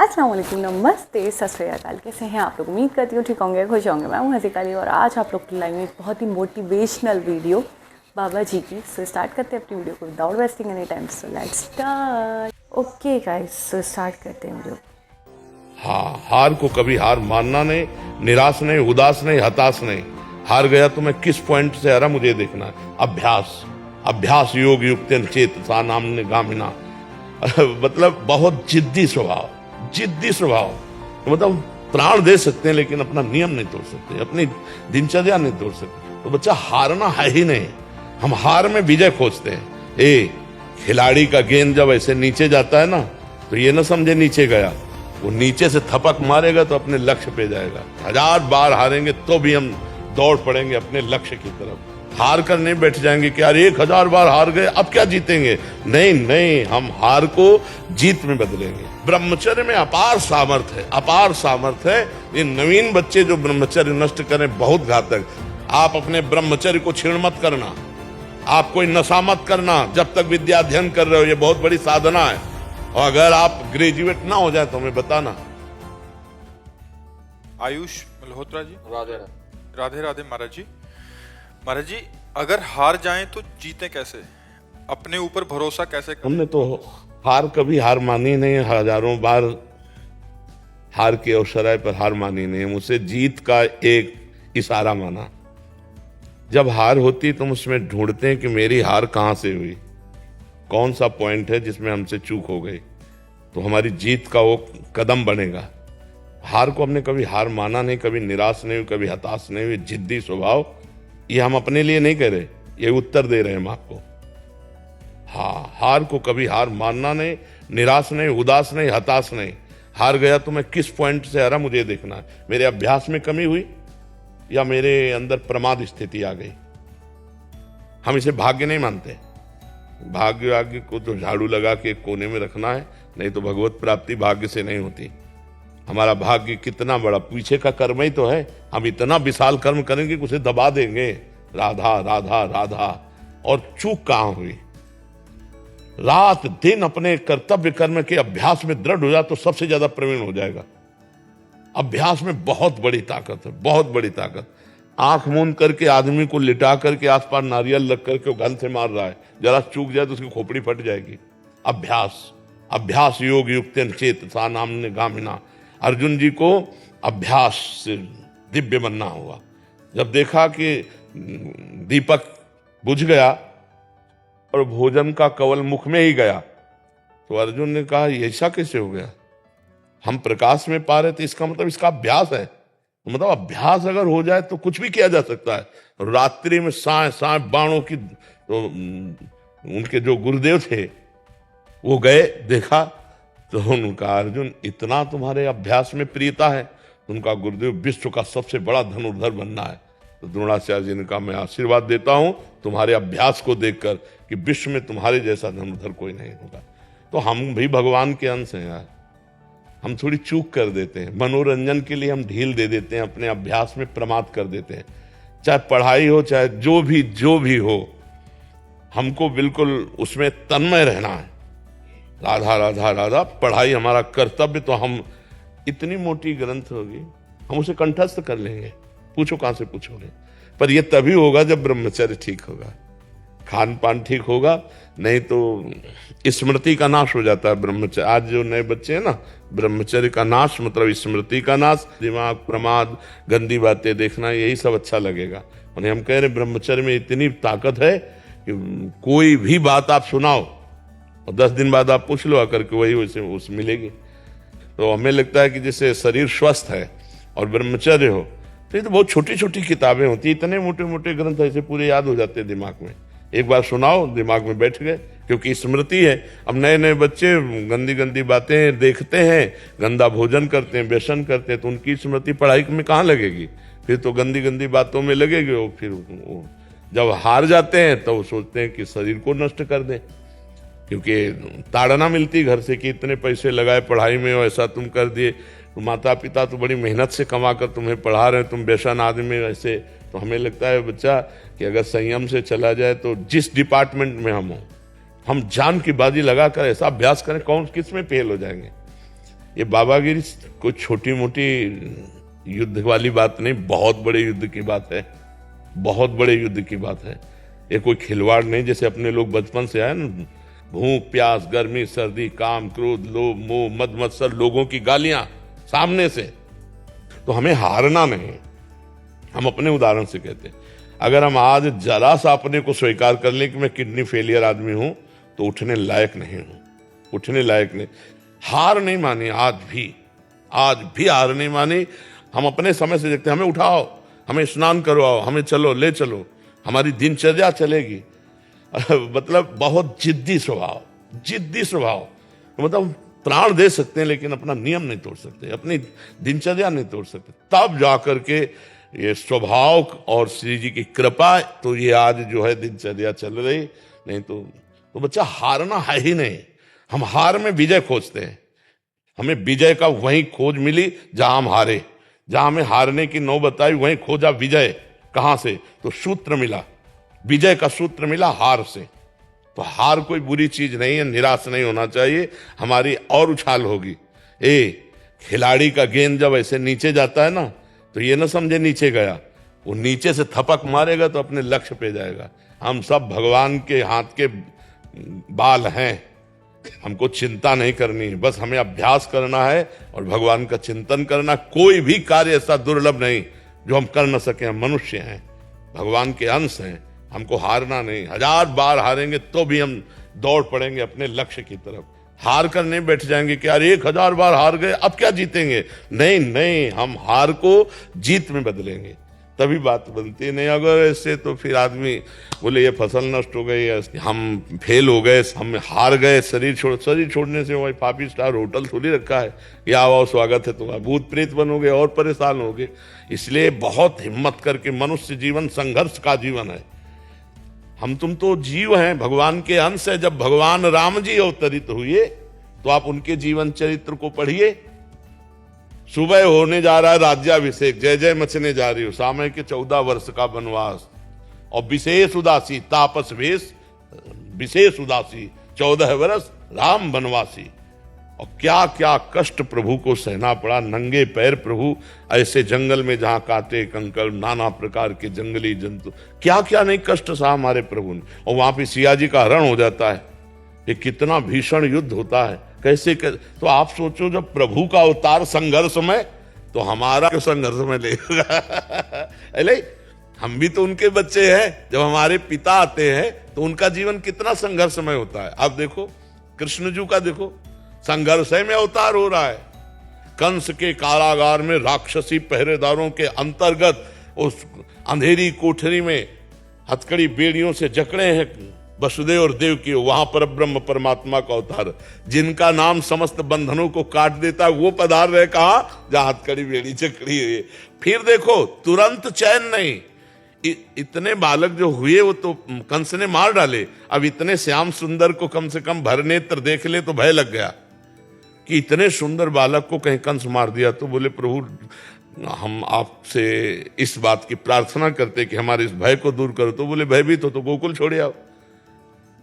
अस्सलाम वालेकुम, नमस्ते, सत श्री अकाल। कैसे हैं आप लोग? उम्मीद करती हूँ ठीक होंगे, खुश होंगे। मैं हूँ हसीका अली और आज आप लोग की लाइव में एक बहुत ही मोटिवेशनल वीडियो बाबा जी की। सो स्टार्ट करते हैं अपनी वीडियो को without wasting any time. So let's start. Okay guys, so start करते हैं वीडियो। हाँ, हार को कभी हार मानना नहीं, निराश नहीं, उदास नहीं, हताश नहीं। हार गया तो मैं किस पॉइंट से हारा मुझे देखना है। अभ्यास अभ्यास योग युक्तेन चेत सा नाम्ने गामिना मतलब बहुत जिद्दी स्वभाव मतलब प्राण दे सकते हैं लेकिन अपना नियम नहीं तोड़ सकते, अपनी दिनचर्या नहीं तोड़ सकते। तो बच्चा हारना है ही नहीं, हम हार में विजय खोजते हैं। खिलाड़ी का गेंद जब ऐसे नीचे जाता है ना, तो ये ना समझे नीचे गया, वो नीचे से थपक मारेगा तो अपने लक्ष्य पे जाएगा। 1000 बार हारेंगे तो भी हम दौड़ पड़ेंगे अपने लक्ष्य की तरफ। हार कर नहीं बैठ जाएंगे कि यार 1000 बार हार गए अब क्या जीतेंगे। नहीं नहीं, हम हार को जीत में बदलेंगे। ब्रह्मचर्य में अपार सामर्थ्य है। ये नवीन बच्चे जो ब्रह्मचर्य नष्ट करें बहुत घातक। आप अपने ब्रह्मचर्य को छीण मत करना, आप कोई नशा मत करना जब तक विद्या अध्ययन कर रहे हो। ये बहुत बड़ी साधना है और अगर आप ग्रेजुएट ना हो जाए तो हमें बताना। आयुष मल्होत्रा जी। राधे राधे राधे महाराज जी, अगर हार जाएं तो जीते कैसे? अपने ऊपर भरोसा कैसे करें? हमने तो हार कभी हार मानी नहीं, हजारों बार हार के अवसराय पर हार मानी नहीं। मुझसे जीत का एक इशारा माना। जब हार होती तो हम उसमें ढूंढते हैं कि मेरी हार कहां से हुई, कौन सा पॉइंट है जिसमें हमसे चूक हो गई, तो हमारी जीत का वो कदम बनेगा। हार को हमने कभी हार माना नहीं, कभी निराश नहीं हुई, कभी हताश नहीं हुई। जिद्दी स्वभाव, ये हम अपने लिए नहीं कह रहे, ये उत्तर दे रहे हैं हम आपको। हाँ, हार को कभी हार मानना नहीं, निराश नहीं, उदास नहीं, हताश नहीं। हार गया तो मैं किस पॉइंट से हारा मुझे देखना है। मेरे अभ्यास में कमी हुई या मेरे अंदर प्रमाद स्थिति आ गई। हम इसे भाग्य नहीं मानते। भाग्य को तो झाड़ू लगा के कोने में रखना है, नहीं तो भगवत प्राप्ति भाग्य से नहीं होती। हमारा भाग्य कितना बड़ा पीछे का कर्म ही तो है। हम इतना विशाल कर्म करेंगे कि उसे दबा देंगे। राधा राधा राधा। और चूक कहां हुई? रात दिन अपने कर्तव्य कर्म के अभ्यास में दृढ़ हो जाए तो सबसे ज्यादा प्रवीण हो जाएगा। अभ्यास में बहुत बड़ी ताकत है, बहुत बड़ी ताकत। आंख मूंद करके आदमी को लिटा करके आसपास नारियल लग करके वो गन से मार रहा है, जरा चूक जाए तो उसकी खोपड़ी फट जाएगी। अभ्यास योग युक्तेन चेत सा नाम्ने गामिना। अर्जुन जी को अभ्यास से दिव्य बनना होगा। जब देखा कि दीपक बुझ गया और भोजन का कवल मुख में ही गया, तो अर्जुन ने कहा ऐसा कैसे हो गया? हम प्रकाश में पा रहे थे, इसका मतलब इसका अभ्यास है। मतलब अभ्यास अगर हो जाए तो कुछ भी किया जा सकता है। रात्रि में साय बाणों की, तो उनके जो गुरुदेव थे वो गए, देखा तो उनका अर्जुन इतना तुम्हारे अभ्यास में प्रियता है, उनका गुरुदेव विश्व का सबसे बड़ा धनुर्धर बनना है। तो द्रोणाचार्य जी ने कहा मैं आशीर्वाद देता हूं तुम्हारे अभ्यास को देखकर कि विश्व में तुम्हारे जैसा धनुर्धर कोई नहीं होगा। तो हम भी भगवान के अंश हैं यार। हम थोड़ी चूक कर देते हैं, मनोरंजन के लिए हम ढील दे देते हैं, अपने अभ्यास में प्रमाद कर देते हैं। चाहे पढ़ाई हो, चाहे जो भी हो, हमको बिल्कुल उसमें तन्मय रहना है। राधा राधा राधा। पढ़ाई हमारा कर्तव्य, तो हम इतनी मोटी ग्रंथ होगी हम उसे कंठस्थ कर लेंगे, पूछो कहां से पूछोगे। पर यह तभी होगा जब ब्रह्मचर्य ठीक होगा, खान पान ठीक होगा, नहीं तो स्मृति का नाश हो जाता है ब्रह्मचर्य। आज जो नए बच्चे हैं ना, ब्रह्मचर्य का नाश मतलब स्मृति का नाश। दिमाग, प्रमाद, गंदी बातें देखना, यही सब अच्छा लगेगा। और हम कह रहे ब्रह्मचर्य में इतनी ताकत है कि कोई भी बात आप सुनाओ और 10 दिन बाद आप पूछ लो आकर के वही उसे मिलेगी। तो हमें लगता है कि जैसे शरीर स्वस्थ है और ब्रह्मचर्य हो, तो ये तो बहुत छोटी छोटी किताबें होती है। इतने मोटे मोटे ग्रंथ ऐसे पूरे याद हो जाते हैं दिमाग में। एक बार सुनाओ, दिमाग में बैठ गए, क्योंकि स्मृति है। अब नए नए बच्चे गंदी गंदी बातें देखते हैं, गंदा भोजन करते हैं, व्यसन करते हैं, तो उनकी स्मृति पढ़ाई में कहाँ लगेगी? फिर तो गंदी गंदी बातों में लगेगी। और फिर जब हार जाते हैं तो सोचते हैं कि शरीर को नष्ट कर दें, क्योंकि ताड़ना मिलती घर से कि इतने पैसे लगाए पढ़ाई में और ऐसा तुम कर दिए। तो माता पिता तो बड़ी मेहनत से कमा कर तुम्हें पढ़ा रहे हैं, तुम व्यसन आदमी ऐसे। तो हमें लगता है बच्चा कि अगर संयम से चला जाए तो जिस डिपार्टमेंट में हम जान की बाजी लगाकर ऐसा अभ्यास करें, कौन किस में फेल हो जाएंगे। ये बाबागिरी कोई छोटी मोटी युद्ध वाली बात नहीं, बहुत बड़े युद्ध की बात है, बहुत बड़े युद्ध की बात है। ये कोई खिलवाड़ नहीं, जैसे अपने लोग बचपन से आए ना, भूख प्यास गर्मी सर्दी काम क्रोध लोभ मोह मद मत्सर, लोगों की गालियां सामने से, तो हमें हारना नहीं। हम अपने उदाहरण से कहते हैं, अगर हम आज जरा सा अपने को स्वीकार कर लें कि मैं किडनी फेलियर आदमी हूं, तो उठने लायक नहीं हूं, उठने लायक नहीं। हार नहीं मानी, आज भी हार नहीं मानी। हम अपने समय से देखते हैं, हमें उठाओ, हमें स्नान करवाओ, हमें चलो ले चलो, हमारी दिनचर्या चलेगी। मतलब बहुत जिद्दी स्वभाव, मतलब प्राण दे सकते हैं लेकिन अपना नियम नहीं तोड़ सकते, अपनी दिनचर्या नहीं तोड़ सकते। तब जाकर के ये स्वभाव और श्री जी की कृपा, तो ये आज जो है दिनचर्या चल रही। नहीं तो बच्चा हारना है ही नहीं। हम हार में विजय खोजते हैं, हमें विजय का वहीं खोज मिली जहां हम हारे, जहां हमें हारने की नौबत आई वहीं खोजा विजय। कहां से? तो सूत्र मिला, विजय का सूत्र मिला हार से। तो हार कोई बुरी चीज नहीं है, निराश नहीं होना चाहिए, हमारी और उछाल होगी। खिलाड़ी का गेंद जब ऐसे नीचे जाता है ना, तो ये ना समझे नीचे गया, वो नीचे से थपक मारेगा तो अपने लक्ष्य पे जाएगा। हम सब भगवान के हाथ के बाल हैं, हमको चिंता नहीं करनी है, बस हमें अभ्यास करना है और भगवान का चिंतन करना। कोई भी कार्य ऐसा दुर्लभ नहीं जो हम कर न सके। हम मनुष्य हैं, भगवान के अंश हैं, हमको हारना नहीं। 1000 बार हारेंगे तो भी हम दौड़ पड़ेंगे अपने लक्ष्य की तरफ। हार कर नहीं बैठ जाएंगे कि यार 1000 बार हार गए अब क्या जीतेंगे। नहीं, हम हार को जीत में बदलेंगे, तभी बात बनती है। नहीं अगर ऐसे तो फिर आदमी बोले ये फसल नष्ट हो गई, हम फेल हो गए, हम हार गए, शरीर छोड़ने से वही 5 स्टार होटल थोड़ी रखा है कि आओ स्वागत है तुम्हारा, भूत प्रेत बनोगे और परेशान होगे। इसलिए बहुत हिम्मत करके, मनुष्य जीवन संघर्ष का जीवन है। हम तुम तो जीव हैं, भगवान के अंश है। जब भगवान राम जी अवतरित हुए तो आप उनके जीवन चरित्र को पढ़िए। सुबह होने जा रहा है राज्याभिषेक, जय जय मचने जा रही हो, सामय के 14 वर्ष का वनवास, और विशेष उदासी तापस वेश, विशेष उदासी 14 वर्ष राम वनवासी। और क्या क्या कष्ट प्रभु को सहना पड़ा, नंगे पैर प्रभु ऐसे जंगल में जहां कांटे कंकड़ नाना प्रकार के जंगली जंतु, क्या क्या नहीं कष्ट सहा हमारे प्रभु ने। और वहां पे सिया जी का हरण हो जाता है, ये कितना भीषण युद्ध होता है, कैसे तो आप सोचो जब प्रभु का अवतार संघर्ष में, तो हमारा संघर्ष में ले हम भी तो उनके बच्चे हैं। जब हमारे पिता आते हैं तो उनका जीवन कितना संघर्षमय होता है। आप देखो कृष्ण जी का, देखो संघर्ष में अवतार हो रहा है। कंस के कारागार में राक्षसी पहरेदारों के अंतर्गत उस अंधेरी कोठरी में हथकड़ी बेड़ियों से जकड़े हैं वसुदेव और देव की, वहां पर ब्रह्म परमात्मा का अवतार, जिनका नाम समस्त बंधनों को काट देता है, वो पधार रहे कहा जहां हथकड़ी बेड़ी जकड़ी है। फिर देखो तुरंत चैन नहीं, इतने बालक जो हुए वो तो कंस ने मार डाले, अब इतने श्याम सुंदर को कम से कम भर नेत्र देख ले तो भय लग गया कि इतने सुंदर बालक को कहीं कंस मार दिया। तो बोले प्रभु हम आपसे इस बात की प्रार्थना करते कि हमारे इस भय को दूर करो। तो बोले भयभीत हो तो गोकुल छोड़े आओ।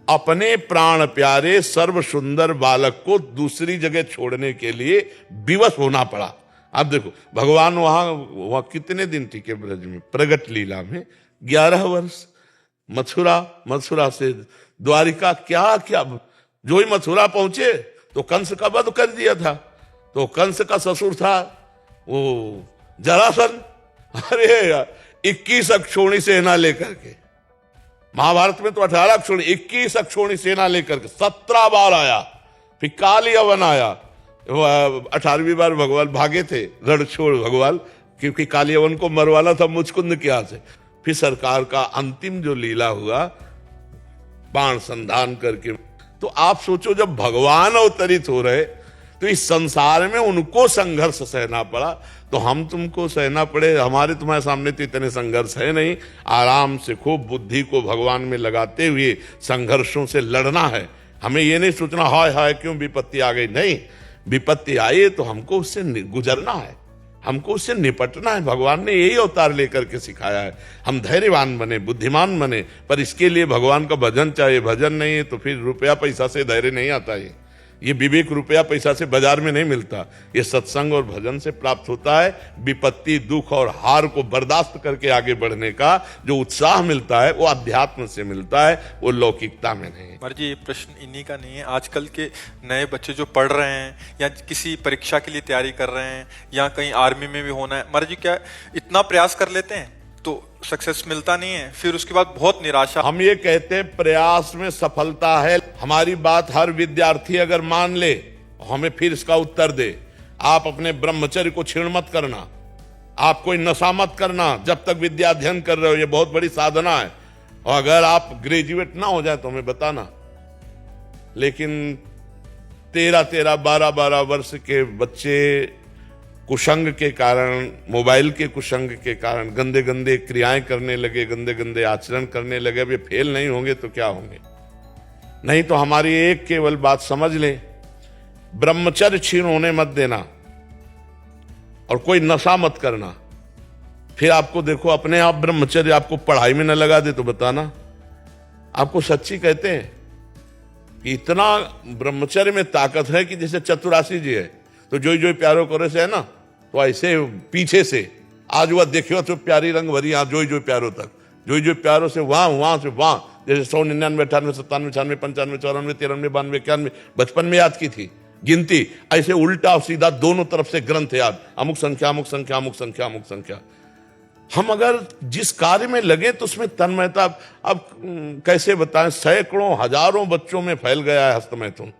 अपने प्राण प्यारे सर्व सुंदर बालक को दूसरी जगह छोड़ने के लिए विवश होना पड़ा। आप देखो भगवान वहां कितने दिन टिके ब्रज में, प्रगट लीला में 11 वर्ष। मथुरा से द्वारिका, क्या क्या जो ही मथुरा पहुंचे तो कंस का वध कर दिया था। तो कंस का ससुर था वो जरासंध, अरे 21 अक्षोणी सेना लेकर के, महाभारत में तो 18 अक्षोणी, 21 अक्षोणी सेना लेकर के 17 बार आया। फिर काल यवन आया, 18वीं बार भगवान भागे थे रण छोड़ भगवान, क्योंकि काल यवन को मरवाना था मुचकुंद के हाथ से। फिर सरकार का अंतिम जो लीला हुआ बाण संधान करके। तो आप सोचो जब भगवान अवतरित हो रहे तो इस संसार में उनको संघर्ष सहना पड़ा, तो हम तुमको सहना पड़े। हमारे तुम्हारे सामने तो इतने संघर्ष है नहीं, आराम से खूब बुद्धि को भगवान में लगाते हुए संघर्षों से लड़ना है। हमें ये नहीं सोचना हाय हाय क्यों विपत्ति आ गई, नहीं, विपत्ति आई तो हमको उससे गुजरना है, हमको उससे निपटना है। भगवान ने यही अवतार लेकर के सिखाया है, हम धैर्यवान बने, बुद्धिमान बने, पर इसके लिए भगवान का भजन चाहिए। भजन नहीं है तो फिर रुपया पैसा से धैर्य नहीं आता है। ये विवेक रुपया पैसा से बाजार में नहीं मिलता, ये सत्संग और भजन से प्राप्त होता है। विपत्ति, दुख और हार को बर्दाश्त करके आगे बढ़ने का जो उत्साह मिलता है वो अध्यात्म से मिलता है, वो लौकिकता में नहीं। महाराज जी, ये प्रश्न इन्हीं का नहीं है। आजकल के नए बच्चे जो पढ़ रहे हैं या किसी परीक्षा के लिए तैयारी कर रहे हैं या कहीं आर्मी में भी होना है, महाराज जी क्या इतना प्रयास कर लेते हैं तो सक्सेस मिलता नहीं है, फिर उसके बाद बहुत निराशा। हम ये कहते हैं प्रयास में सफलता है। हमारी बात हर विद्यार्थी अगर मान ले, हमें फिर इसका उत्तर दे, आप अपने ब्रह्मचर्य को क्षीण मत करना, आप कोई नशा मत करना जब तक विद्या अध्ययन कर रहे हो, ये बहुत बड़ी साधना है। और अगर आप ग्रेजुएट ना हो जाए तो हमें बताना। लेकिन 13-13, 12-12 वर्ष के बच्चे कुसंग के कारण, मोबाइल के कुसंग के कारण गंदे गंदे क्रियाएं करने लगे, गंदे गंदे आचरण करने लगे। अब ये फेल नहीं होंगे तो क्या होंगे? नहीं तो हमारी एक केवल बात समझ ले, ब्रह्मचर्य क्षीण होने मत देना और कोई नशा मत करना। फिर आपको देखो अपने आप ब्रह्मचर्य आपको पढ़ाई में न लगा दे तो बताना। आपको सच्ची कहते हैं कि इतना ब्रह्मचर्य में ताकत है कि जैसे चतुरासी जी है तो जोई जोई प्यारो करे से है ना, तो ऐसे पीछे से आज वह देखियो तो प्यारी रंग भरी, यहाँ जोई जोई प्यारो तक, जोई जोई प्यारो से वहां से वहां, जैसे 100, 99, 98, 97, 96, 95, 94, 93, 92, 91 बचपन में याद की थी गिनती, ऐसे उल्टा और सीधा दोनों तरफ से ग्रंथ याद, अमुक संख्या अमुक संख्या अमुक संख्या अमुक संख्या। हम अगर जिस कार्य में लगे तो उसमें तन्मयता, अब कैसे बताएं, सैकड़ों हजारों बच्चों में फैल गया है हस्तमैथुन,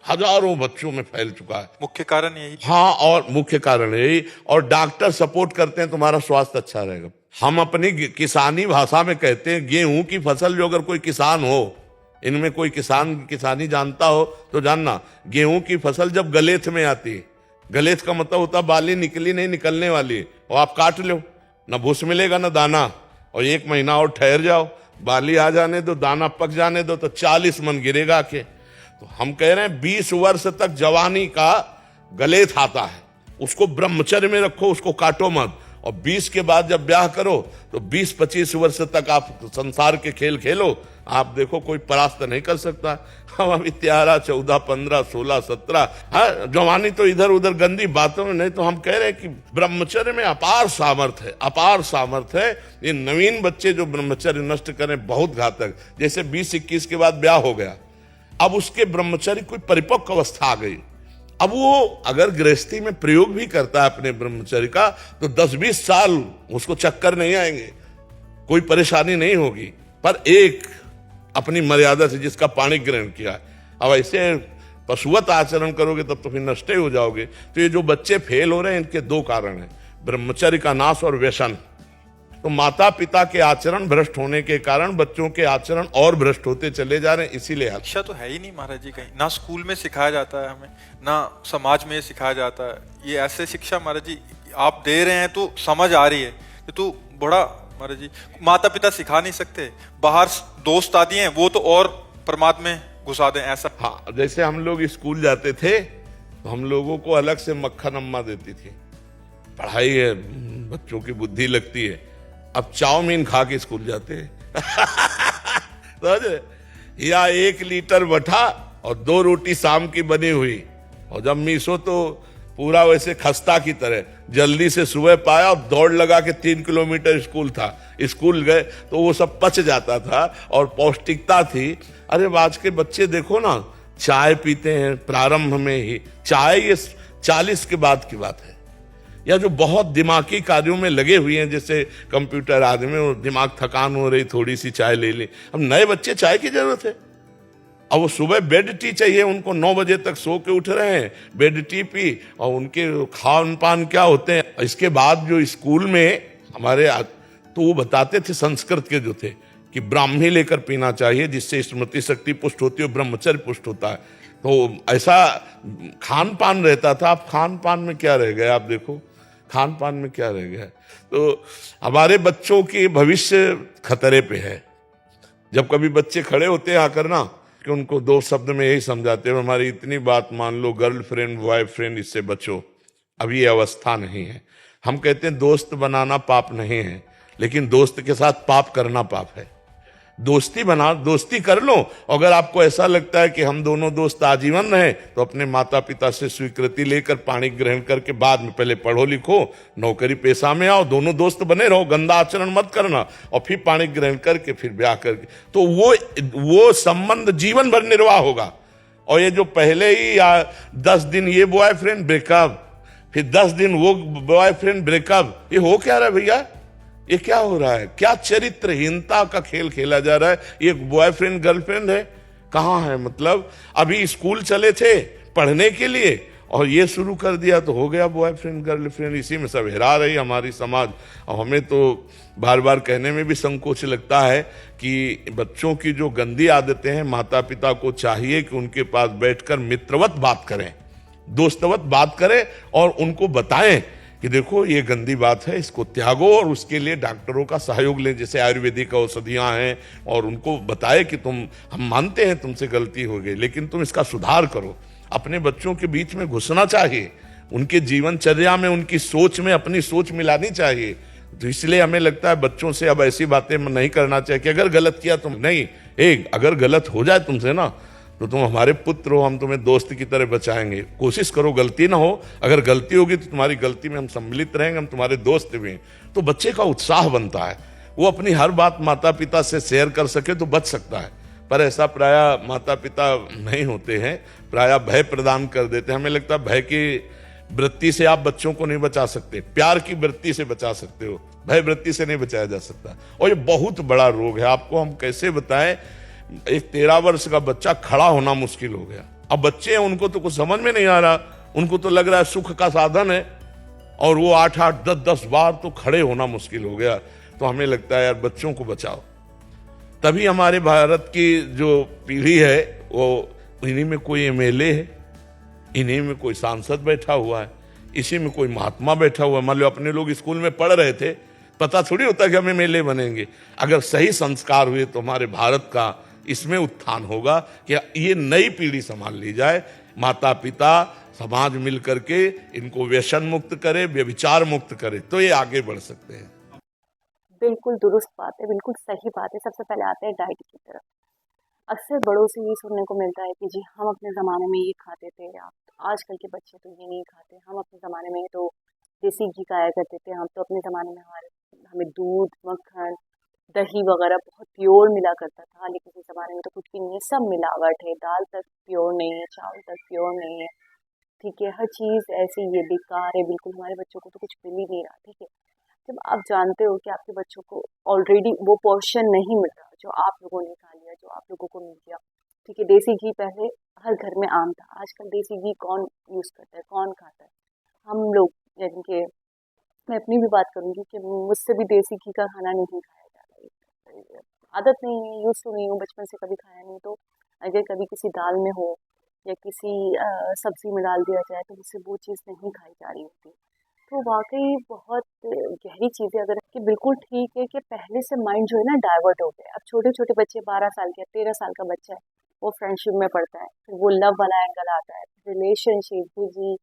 हजारों बच्चों में फैल चुका है। मुख्य कारण यही। हाँ, और मुख्य कारण यही, और डॉक्टर सपोर्ट करते हैं तुम्हारा स्वास्थ्य अच्छा रहेगा। हम अपनी किसानी भाषा में कहते हैं गेहूं की फसल, जो अगर कोई किसान हो, इनमें कोई किसानी जानता हो तो जानना, गेहूं की फसल जब गलेथ में आती है, गलेथ का मतलब होता है बाली निकली नहीं, निकलने वाली है, और आप काट लो, न भूस मिलेगा न दाना, और 1 महीना और ठहर जाओ, बाली आ जाने दो, दाना पक जाने दो, तो 40 मन गिरेगा के। तो हम कह रहे हैं 20 वर्ष तक जवानी का गलेथ आता है, उसको ब्रह्मचर्य में रखो, उसको काटो मत, और 20 के बाद जब ब्याह करो तो 20-25 वर्ष तक आप संसार के खेल खेलो, आप देखो कोई परास्त नहीं कर सकता। हम अभी 13, 14, 15, 16, 17, हाँ, जवानी तो इधर उधर गंदी बातों में नहीं। तो हम कह रहे हैं कि ब्रह्मचर्य में अपार सामर्थ्य है, अपार सामर्थ्य है। ये नवीन बच्चे जो ब्रह्मचर्य नष्ट करें बहुत घातक, जैसे 20-21 के बाद ब्याह हो गया, अब उसके ब्रह्मचर्य कोई परिपक्व अवस्था आ गई, अब वो अगर गृहस्थी में प्रयोग भी करता है अपने ब्रह्मचर्य का तो 10-20 साल उसको चक्कर नहीं आएंगे, कोई परेशानी नहीं होगी। पर एक अपनी मर्यादा से जिसका पाणी ग्रहण किया है, अब ऐसे पशुवत आचरण करोगे तब तो फिर नष्ट ही हो जाओगे। तो ये जो बच्चे फेल हो रहे हैं, इनके 2 कारण हैं, ब्रह्मचर्य का नाश और व्यसन। तो माता पिता के आचरण भ्रष्ट होने के कारण बच्चों के आचरण और भ्रष्ट होते चले जा रहे हैं। इसीलिए शिक्षा तो है ही नहीं महाराज जी, कहीं ना स्कूल में सिखाया जाता है हमें, ना समाज में सिखाया जाता है। ये ऐसे शिक्षा महाराज जी आप दे रहे हैं तो समझ आ रही है, ये तो बड़ा महाराज जी माता पिता सिखा नहीं सकते, बाहर दोस्त आदि हैं वो तो और परमात्मा में घुसा दें ऐसा। हाँ, जैसे हम लोग स्कूल जाते थे तो हम लोगों को अलग से मक्खन अम्मा देती थी, पढ़ाई है, बच्चों की बुद्धि लगती है। अब चाउमीन खा के स्कूल जाते हैं या 1 लीटर बठा और 2 रोटी शाम की बनी हुई, और जब मीसो तो पूरा वैसे खस्ता की तरह जल्दी से सुबह पाया और दौड़ लगा के 3 किलोमीटर स्कूल था, स्कूल गए तो वो सब पच जाता था और पौष्टिकता थी। अरे आज के बच्चे देखो ना, चाय पीते हैं प्रारंभ में ही, चाय ये 40 के बाद की बात है, या जो बहुत दिमागी कार्यों में लगे हुए हैं, जैसे कंप्यूटर आदि में वो दिमाग थकान हो रही, थोड़ी सी चाय ले ली। अब नए बच्चे चाय की जरूरत है, अब वो सुबह बेड टी चाहिए उनको, 9 बजे तक सो के उठ रहे हैं, बेड टी पी, और उनके खान पान क्या होते हैं। इसके बाद जो स्कूल में हमारे तो वो बताते थे, संस्कृत के जो थे, कि ब्राह्मी लेकर पीना चाहिए जिससे स्मृति शक्ति पुष्ट होती है, ब्रह्मचर्य पुष्ट होता है। तो ऐसा खान पान रहता था। अब खान पान में क्या रह गया, आप देखो खान पान में क्या रह गया। तो हमारे बच्चों की भविष्य खतरे पे है। जब कभी बच्चे खड़े होते हैं आकर ना, कि उनको 2 शब्द में यही समझाते हैं, हमारी इतनी बात मान लो, गर्लफ्रेंड बॉयफ्रेंड इससे बचो, अभी ये अवस्था नहीं है। हम कहते हैं दोस्त बनाना पाप नहीं है, लेकिन दोस्त के साथ पाप करना पाप है। दोस्ती बना, दोस्ती कर लो। अगर आपको ऐसा लगता है कि हम दोनों दोस्त आजीवन रहे, तो अपने माता पिता से स्वीकृति लेकर पाणी ग्रहण करके बाद में पहले पढ़ो लिखो, नौकरी पेशा में आओ, दोनों दोस्त बने रहो, गंदा आचरण मत करना, और फिर पाणी ग्रहण करके फिर ब्याह करके, तो वो संबंध जीवन भर निर्वाह होगा। और ये जो पहले ही 10 दिन ये बॉयफ्रेंड ब्रेकअप, फिर 10 दिन वो बॉयफ्रेंड ब्रेकअप, ये हो क्या रहा है भैया? ये क्या हो रहा है? क्या चरित्रहीनता का खेल खेला जा रहा है? ये बॉयफ्रेंड गर्लफ्रेंड है? कहाँ है? मतलब अभी स्कूल चले थे पढ़ने के लिए और ये शुरू कर दिया तो हो गया बॉयफ्रेंड गर्लफ्रेंड। इसी में सब हेरा रही हमारी समाज। और हमें तो बार बार कहने में भी संकोच लगता है कि बच्चों की जो गंदी आदतें हैं, माता पिता को चाहिए कि उनके पास बैठकर मित्रवत बात करें, दोस्तवत बात करें और उनको बताएं कि देखो ये गंदी बात है, इसको त्यागो, और उसके लिए डॉक्टरों का सहयोग लें, जैसे आयुर्वेदिक औषधियां हैं, और उनको बताए कि हम मानते हैं तुमसे गलती हो गई, लेकिन तुम इसका सुधार करो। अपने बच्चों के बीच में घुसना चाहिए, उनके जीवनचर्या में, उनकी सोच में अपनी सोच मिलानी चाहिए। तो इसलिए हमें लगता है बच्चों से अब ऐसी बातें नहीं करना चाहिए कि अगर गलत किया तुम नहीं, अगर गलत हो जाए तुमसे ना, तो तुम हमारे पुत्र हो, हम तुम्हें दोस्त की तरह बचाएंगे, कोशिश करो गलती ना हो। अगर गलती होगी तो तुम्हारी गलती में हम सम्मिलित रहेंगे, हम तुम्हारे दोस्त भी हैं। तो बच्चे का उत्साह बनता है, वो अपनी हर बात माता पिता से शेयर कर सके तो बच सकता है। पर ऐसा प्रायः माता पिता नहीं होते हैं, प्रायः भय प्रदान कर देते हैं। हमें लगता है भय की वृत्ति से आप बच्चों को नहीं बचा सकते, प्यार की वृत्ति से बचा सकते हो, भय वृत्ति से नहीं बचाया जा सकता। और ये बहुत बड़ा रोग है, आपको हम कैसे बताएं। एक 13 वर्ष का बच्चा खड़ा होना मुश्किल हो गया। अब बच्चे हैं, उनको तो कुछ समझ में नहीं आ रहा, उनको तो लग रहा है सुख का साधन है, और वो 8-8, 10-10 बार तो खड़े होना मुश्किल हो गया। तो हमें लगता है यार बच्चों को बचाओ। तभी हमारे भारत की जो पीढ़ी है वो इन्हीं में कोई एमएलए है, इन्हीं में कोई सांसद बैठा हुआ है, इसी में कोई महात्मा बैठा हुआ है। मान लो अपने लोग स्कूल में पढ़ रहे थे, पता थोड़ी होता कि हम एमएलए बनेंगे। अगर सही संस्कार हुए तो हमारे भारत का इसमें उत्थान होगा कि ये नई पीढ़ी संभाल ली जाए। माता पिता समाज मिल करके इनको व्यसन मुक्त करे, व्यभिचार मुक्त करे, तो ये आगे बढ़ सकते हैं। बिल्कुल दुरुस्त बात है, बिल्कुल सही बात है। सबसे पहले आते हैं डाइट की तरफ। अक्सर बड़ों से ये सुनने को मिलता है कि जी हम अपने ज़माने में ये खाते थे, आप आजकल के बच्चे तो ये नहीं खाते। हम अपने ज़माने में तो देसी घी खाया करते थे, हम तो अपने ज़माने में हमें दूध, मक्खन, दही वगैरह बहुत प्योर मिला करता था। लेकिन इस ज़माने में तो कुछ भी नहीं है, सब मिलावट है, दाल तक प्योर नहीं है, चावल तक प्योर नहीं है, ठीक है, हर चीज़ ऐसी ये बेकार है बिल्कुल। हमारे बच्चों को तो कुछ मिल ही नहीं रहा, ठीक है। जब आप जानते हो कि आपके बच्चों को ऑलरेडी वो पोर्शन नहीं मिल रहा जो आप लोगों ने खा लिया, जो आप लोगों को मिल गया, ठीक है। देसी घी पहले हर घर में आम था, आजकल देसी घी कौन यूज़ करता है, कौन खाता है? हम लोग, यानी कि मैं अपनी भी बात करूँगी कि मुझसे भी देसी घी का खाना नहीं खाया जाता है, आदत नहीं है, यूज़ तो नहीं हूँ, बचपन से कभी खाया नहीं। तो अगर कभी किसी दाल में हो या किसी सब्जी में डाल दिया जाए तो मुझसे वो चीज़ नहीं खाई जा रही होती। तो वाक़ई बहुत गहरी चीज़ है। अगर कि बिल्कुल ठीक है कि पहले से माइंड जो है ना डाइवर्ट हो गया है। अब छोटे-छोटे बच्चे 12 साल के, 13 साल का बच्चा है, वो फ्रेंडशिप में पड़ता है, फिर वो लव वाला एंगल आता है, रिलेशनशिप, जी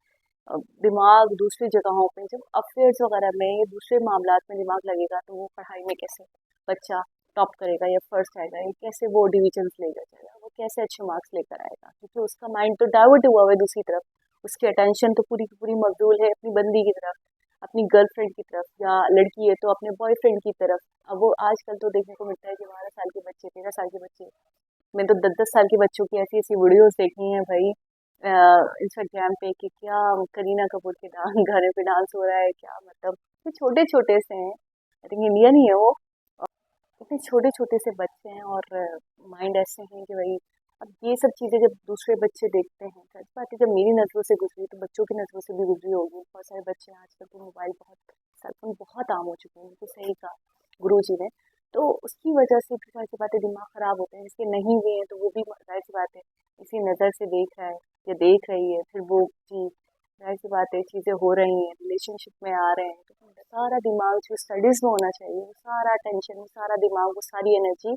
दिमाग दूसरी जगहों पे, जब अफेयर्स वगैरह में, दूसरे मामलात में दिमाग लगेगा तो वो पढ़ाई में कैसे बच्चा टॉप करेगा या फर्स्ट आएगा, या कैसे वो डिविजन्स लेकर जाएगा, वो कैसे अच्छे मार्क्स लेकर आएगा, क्योंकि उसका माइंड तो डाइवर्ट हुआ हुआ है दूसरी तरफ। उसकी अटेंशन तो पूरी की पूरी मबजूल है अपनी बंदी की तरफ, अपनी गर्लफ्रेंड की तरफ, या लड़की है तो अपने बॉयफ्रेंड की तरफ। अब वो आजकल तो देखने को मिलता है कि 12 साल के बच्चे, 13 साल के बच्चे, मैं तो 10-10 साल के बच्चों की ऐसी ऐसी वीडियोस देखी हैं भाई इंस्टाग्राम पे, कि क्या करीना कपूर के गाने पे डांस हो रहा है, क्या मतलब ये छोटे छोटे से हैं, आई थिंक इंडियन ही है वो, इतने छोटे छोटे से बच्चे हैं और माइंड ऐसे हैं कि भाई अब ये सब चीज़ें जब दूसरे बच्चे देखते हैं, सच बात है, जब मेरी नज़रों से गुजरी तो बच्चों की नज़रों से भी गुजरी होगी। बहुत सारे बच्चे आजकल तो मोबाइल बहुत, सेलफोन बहुत आम हो चुके हैं, तो सही कहा गुरु जी ने। तो उसकी वजह से भी जाहिर सी बात है दिमाग ख़राब होते हैं, जिसके नहीं हुए हैं तो वो भी जाहिर सी बात है इसी नज़र से देख रहा है या देख रही है, फिर वो जी जाहिर सी बात है चीज़ें हो रही हैं, रिलेशनशिप में आ रहे हैं, तो सारा दिमाग जो स्टडीज़ में होना चाहिए, वो सारा टेंशन, वो सारा दिमाग, वो सारी एनर्जी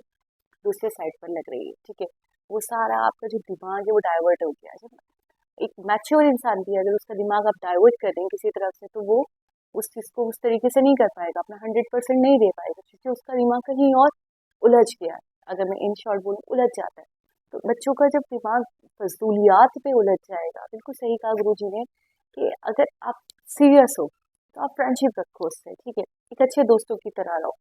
दूसरे साइड पर लग रही है, ठीक है। वो सारा आपका जो दिमाग है वो डाइवर्ट हो गया। जब एक मैच्योर इंसान भी है, अगर उसका दिमाग आप डाइवर्ट कर दें किसी तरफ से, तो वो उस चीज़ को उस तरीके से नहीं कर पाएगा, अपना 100% नहीं दे पाएगा, क्योंकि उसका दिमाग कहीं और उलझ गया है। अगर मैं इन शॉर्ट बोलूँ, उलझ जाता है। तो बच्चों का जब दिमाग फजूलियात पे उलझ जाएगा, बिल्कुल सही कहा गुरुजी ने कि अगर आप सीरियस हो तो आप फ्रेंडशिप रखो उससे, ठीक है, एक अच्छे दोस्तों की तरह रहो।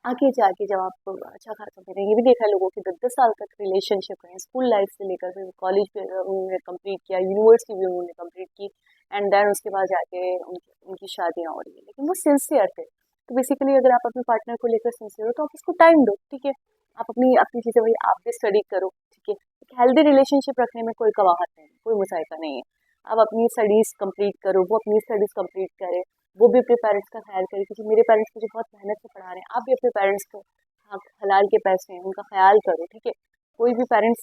आगे जाके जब आप अच्छा खासा, मैंने ये भी देखा है लोगों के 10-10 साल तक रिलेशनशिप रहे, स्कूल लाइफ से लेकर फिर कॉलेज भी उन्होंने कंप्लीट किया, यूनिवर्सिटी भी उन्होंने कंप्लीट की, एंड देन उसके बाद जाके उनकी उनकी शादियां हो रही है, लेकिन वो सिंसियर थे। तो बेसिकली अगर आप अपने पार्टनर को लेकर सिंसियर हो तो आप उसको टाइम दो, ठीक है, आप अपनी अपनी चीज़ें, भाई आप भी स्टडी करो, ठीक है, एक हेल्दी रिलेशनशिप रखने में कोई कवाहत नहीं, कोई मुसाइका नहीं है। आप अपनी स्टडीज़ कंप्लीट करो, वो अपनी स्टडीज़ कंप्लीट करे, वो भी अपने पेरेंट्स का ख्याल करे, क्योंकि मेरे पेरेंट्स मुझे बहुत मेहनत से पढ़ा रहे हैं, आप भी अपने पेरेंट्स को, हाँ, हलाल के पैसे हैं उनका ख्याल करो, ठीक है। कोई भी पेरेंट्स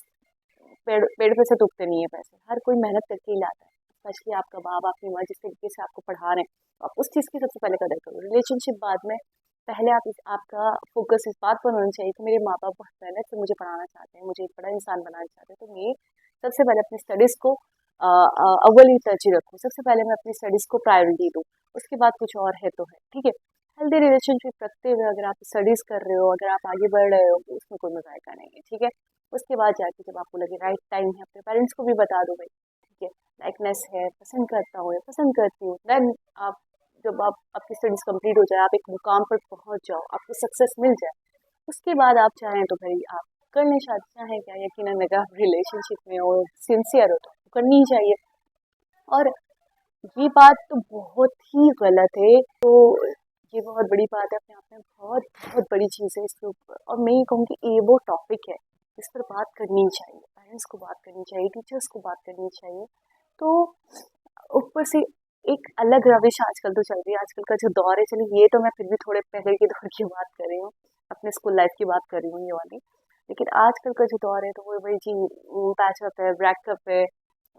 पेड़ पेड़ पे से तुपते नहीं है पैसे, हर कोई मेहनत करके ही लाता है, स्पेशली आपका बाप आपकी माँ जिस तरीके से आपको पढ़ा रहे हैं, तो आप उस चीज़ की सबसे पहले कदर करो, रिलेशनशिप बाद में। पहले आपका फोकस इस बात पर होना चाहिए कि मेरे माँ बाप बहुत मेहनत से मुझे पढ़ाना चाहते हैं, मुझे एक बड़ा इंसान बनाना चाहते हैं, तो मैं सबसे पहले अपनी स्टडीज़ को अव्वल ही तरजीह रखूँ, सबसे पहले मैं अपनी स्टडीज़ को प्रायोरिटी दूँ, उसके बाद कुछ और है तो है, ठीक है। हेल्दी रिलेशनशिप रखते हुए अगर आप स्टडीज़ कर रहे हो, अगर आप आगे बढ़ रहे हो, तो उसमें कोई मज़ाक़ा नहीं है, ठीक है। उसके बाद जाके जब आपको लगे राइट टाइम है, अपने पेरेंट्स को भी बता दो भाई, ठीक है, लाइकनेस है, पसंद करता हूँ या पसंद करती हूँ, देन आप, जब आप आपकी स्टडीज़ कंप्लीट हो जाए, आप एक मुकाम पर पहुँच जाओ, आपको सक्सेस मिल जाए, उसके बाद आप चाहें तो भाई आप कर लें शादी, चाहें क्या, यकीनन अगर आप रिलेशनशिप में हो, सिंसियर हो, तो करनी ही चाहिए। और ये बात तो बहुत ही गलत है, तो ये बहुत बड़ी बात है अपने आप में, बहुत बहुत बड़ी चीज़ है इसके ऊपर, और मैं ये कहूँगी ये वो टॉपिक है इस पर बात करनी चाहिए, पेरेंट्स को बात करनी चाहिए, टीचर्स को बात करनी चाहिए। तो ऊपर से एक अलग रविश आजकल तो चल रही है, आजकल का जो दौर है, चलिए ये तो मैं फिर भी थोड़े पहले के दौर की बात कर रही हूँ, अपने स्कूल लाइफ की बात कर रही हूँ ये वाली, लेकिन आजकल का जो दौर है तो वो भाई जी पैचअप है, ब्रेकअप है।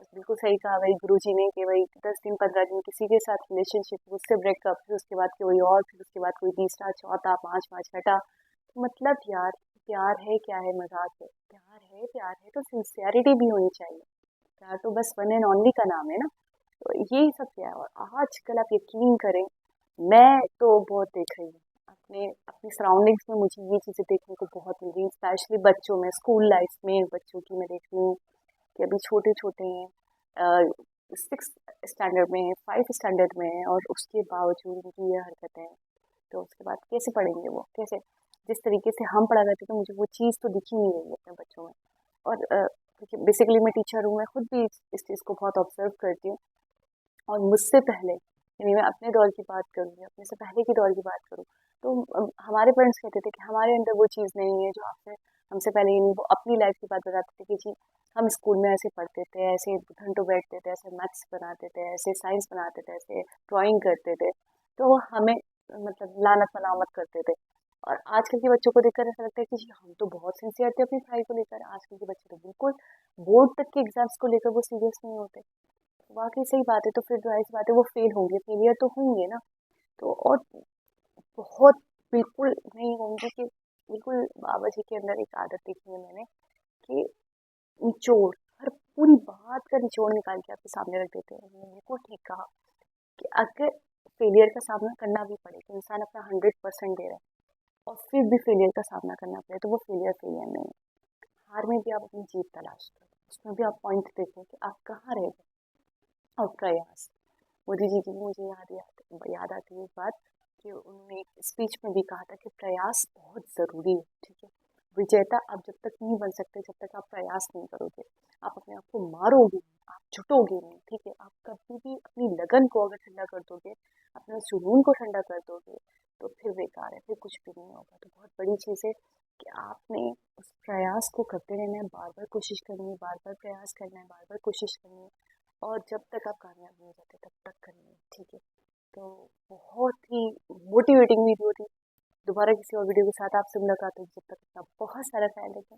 बिल्कुल सही कहा भाई गुरुजी ने कि भाई 10 दिन 15 दिन किसी के साथ रिलेशनशिप, उससे ब्रेकअप, फिर उसके बाद कोई और, फिर उसके बाद कोई तीसरा चौथा पांचवा छठा, तो मतलब यार प्यार है क्या है, मजाक है, प्यार है, प्यार है तो सिंसियरिटी भी होनी चाहिए, प्यार तो बस वन एंड ओनली का नाम है ना। तो यही सब क्या है, और आजकल आप यकीन करें, मैं तो बहुत देख रही हूँ अपने अपनी सराउंडिंग्स में, मुझे ये चीज़ें देखने को बहुत मिल रही हैं, स्पेशली बच्चों में, स्कूल लाइफ में बच्चों की मैं देख रही हूँ कि अभी छोटे छोटे हैं, 6 स्टैंडर्ड में है, 5 स्टैंडर्ड में है, और उसके बावजूद उनकी ये हरकतें हैं। तो उसके बाद कैसे पढ़ेंगे वो, कैसे, जिस तरीके से हम पढ़ा करते थे मुझे वो चीज़ तो दिख ही नहीं रही है अपने बच्चों में। और क्योंकि बेसिकली मैं टीचर हूँ, मैं खुद भी इस चीज़ को बहुत ऑब्जर्व करती हूँ, और मुझसे पहले, यानी मैं अपने दौर की बात करूँ या अपने से पहले की दौर की बात करूँ, तो हमारे पेरेंट्स कहते थे कि हमारे अंदर वो चीज़ नहीं है जो आपने हमसे पहले, यानी वो अपनी लाइफ की बात बताते थे कि जी हम स्कूल में ऐसे पढ़ते थे, ऐसे घंटों बैठते थे, ऐसे मैथ्स बनाते थे, ऐसे साइंस बनाते थे, ऐसे ड्राइंग करते थे, तो वो हमें मतलब लानत मलामत करते थे। और आजकल के बच्चों को देखकर ऐसा लगता है कि जी हम तो बहुत सिंसियर थे अपनी पढ़ाई को लेकर, आजकल के बच्चे तो बिल्कुल बोर्ड तक के एग्जाम्स को लेकर वो सीरियस नहीं होते। वाकई सही बात है, तो फिर जाहिर सी बात है वो फेल होंगे, फेलियर तो होंगे ना। तो और बहुत, बिल्कुल मैं ये कहूँगी कि बिल्कुल बाबा जी के अंदर एक आदत देखी है मैंने कि निचोड़, हर पूरी बात का निचोड़ निकाल के आपके सामने रख देते हैं। उन्होंने बिल्कुल ठीक कहा कि अगर फेलियर का सामना करना भी पड़े, तो इंसान अपना 100% दे रहा है, और फिर भी फेलियर का सामना करना पड़े, तो वो फेलियर फेलियर नहीं है। हार में भी आप अपनी जीत तलाश करो, उसमें भी आप पॉइंट देखें कि आप कहाँ रह गए, और प्रयास। मोदी जी की भी मुझे याद आती है एक बात कि उन्होंने एक स्पीच में भी कहा था कि प्रयास बहुत ज़रूरी है, ठीक है। विजेता आप जब तक नहीं बन सकते जब तक आप प्रयास नहीं करोगे, आप अपने आप को मारोगे नहीं, आप जुटोगे नहीं, ठीक है। आप कभी भी अपनी लगन को अगर ठंडा कर दोगे, अपने उस जुनून को ठंडा कर दोगे, तो फिर बेकार है, फिर कुछ भी नहीं होगा। तो बहुत बड़ी चीज़ है कि आपने उस प्रयास को करते रहना है, बार बार कोशिश करनी है, बार बार प्रयास करना है, बार बार कोशिश करनी है, और जब तक आप कामयाब नहीं हो जाते तब तक करनी है, ठीक है। तो बहुत ही मोटिवेटिंग वीडियो थी। दोबारा किसी और वीडियो के साथ आपसे मुलाकात होगी, जब तक अपना बहुत सारा ख्याल रखें।